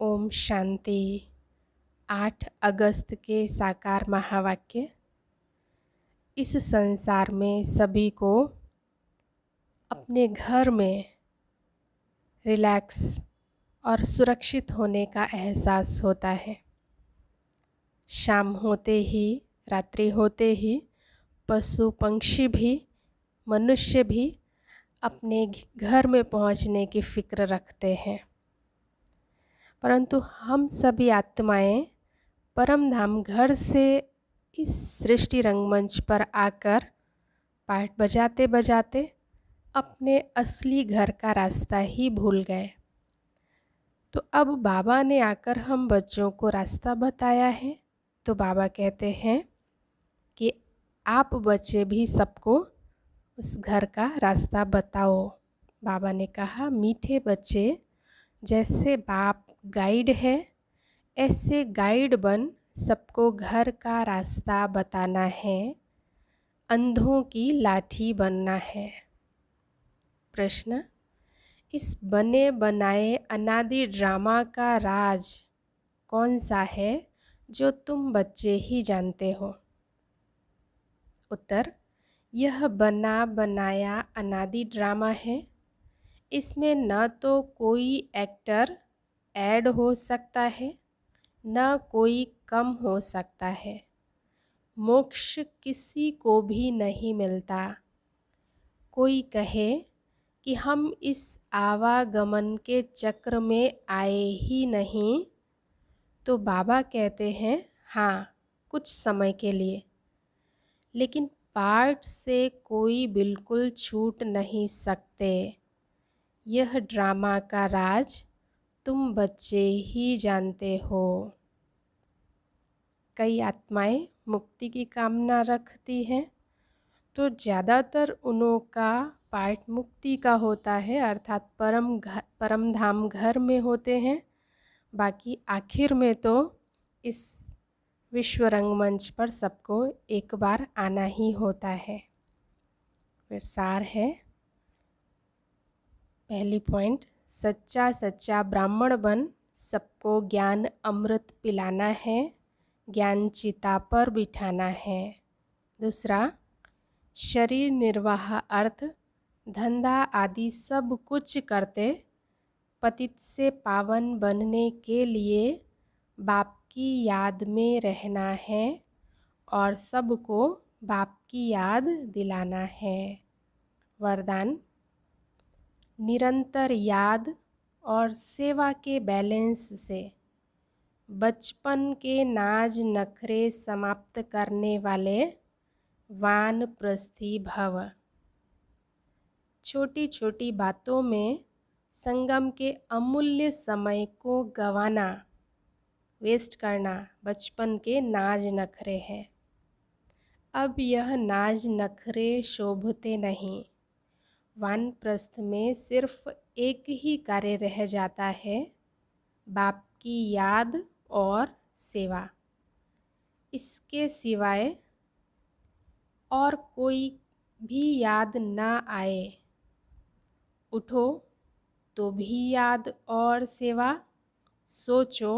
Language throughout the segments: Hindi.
ओम शांति। 8 अगस्त के साकार महावाक्य। इस संसार में सभी को अपने घर में रिलैक्स और सुरक्षित होने का एहसास होता है। शाम होते ही, रात्रि होते ही पशु पंक्षी भी, मनुष्य भी अपने घर में पहुंचने की फ़िक्र रखते हैं, परंतु हम सभी आत्माएं परम धाम घर से इस सृष्टि रंगमंच पर आकर पाठ बजाते बजाते अपने असली घर का रास्ता ही भूल गए। तो अब बाबा ने आकर हम बच्चों को रास्ता बताया है। तो बाबा कहते हैं कि आप बच्चे भी सबको उस घर का रास्ता बताओ। बाबा ने कहा, मीठे बच्चे, जैसे बाप गाइड है ऐसे गाइड बन सबको घर का रास्ता बताना है, अंधों की लाठी बनना है। प्रश्न, इस बने बनाए अनादि ड्रामा का राज कौन सा है जो तुम बच्चे ही जानते हो? उत्तर, यह बना बनाया अनादि ड्रामा है। इसमें न तो कोई एक्टर ऐड हो सकता है, न कोई कम हो सकता है। मोक्ष किसी को भी नहीं मिलता। कोई कहे कि हम इस आवागमन के चक्र में आए ही नहीं, तो बाबा कहते हैं, हाँ, कुछ समय के लिए, लेकिन पाठ से कोई बिल्कुल छूट नहीं सकते। यह ड्रामा का राज तुम बच्चे ही जानते हो। कई आत्माएं मुक्ति की कामना रखती हैं, तो ज़्यादातर उन्हों का पाठ मुक्ति का होता है, अर्थात परम धाम घर में होते हैं। बाकी आखिर में तो इस विश्व रंगमंच पर सबको एक बार आना ही होता है। फिर सार है। पहली पॉइंट, सच्चा सच्चा ब्राह्मण बन सबको ज्ञान अमृत पिलाना है, ज्ञान चिता पर बिठाना है। दूसरा, शरीर निर्वाह अर्थ धंधा आदि सब कुछ करते पतित से पावन बनने के लिए बाप की याद में रहना है और सबको बाप की याद दिलाना है। वरदान, निरंतर याद और सेवा के बैलेंस से बचपन के नाज नखरे समाप्त करने वाले वानप्रस्थी भव। छोटी छोटी बातों में संगम के अमूल्य समय को गंवाना, वेस्ट करना बचपन के नाज नखरे हैं। अब यह नाज नखरे शोभते नहीं। वानप्रस्थ में सिर्फ एक ही कार्य रह जाता है, बाप की याद और सेवा। इसके सिवाय और कोई भी याद ना आए। उठो तो भी याद और सेवा, सोचो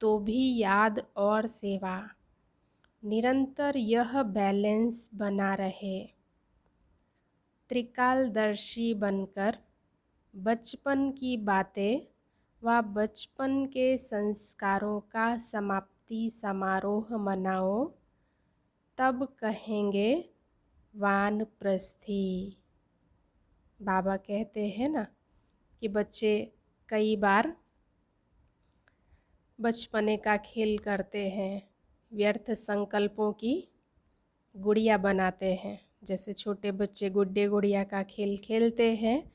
तो भी याद और सेवा। निरंतर यह बैलेंस बना रहे। त्रिकालदर्शी बनकर बचपन की बातें व बचपन के संस्कारों का समाप्ति समारोह मनाओ, तब कहेंगे वानप्रस्थी। बाबा कहते हैं ना कि बच्चे कई बार बचपने का खेल करते हैं, व्यर्थ संकल्पों की गुड़िया बनाते हैं। जैसे छोटे बच्चे गुड्डे गुड़िया का खेल खेलते हैं,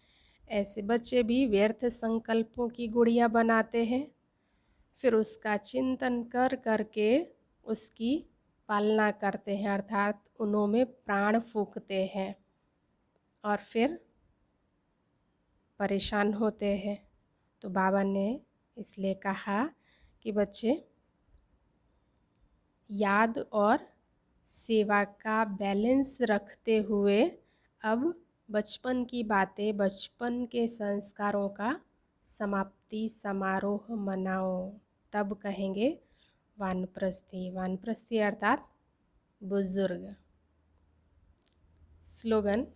ऐसे बच्चे भी व्यर्थ संकल्पों की गुड़िया बनाते हैं। फिर उसका चिंतन कर करके उसकी पालना करते हैं, अर्थात उन्हों में प्राण फूंकते हैं और फिर परेशान होते हैं। तो बाबा ने इसलिए कहा कि बच्चे याद और सेवा का बैलेंस रखते हुए अब बचपन की बातें, बचपन के संस्कारों का समाप्ति समारोह मनाओ, तब कहेंगे वानप्रस्थी। वानप्रस्थी अर्थात बुजुर्ग। स्लोगन: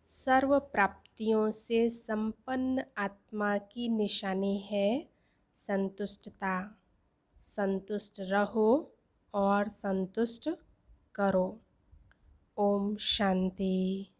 सर्व प्राप्तियों से संपन्न आत्मा की निशानी है संतुष्टता। संतुष्ट रहो और संतुष्ट करो। ओम शांति।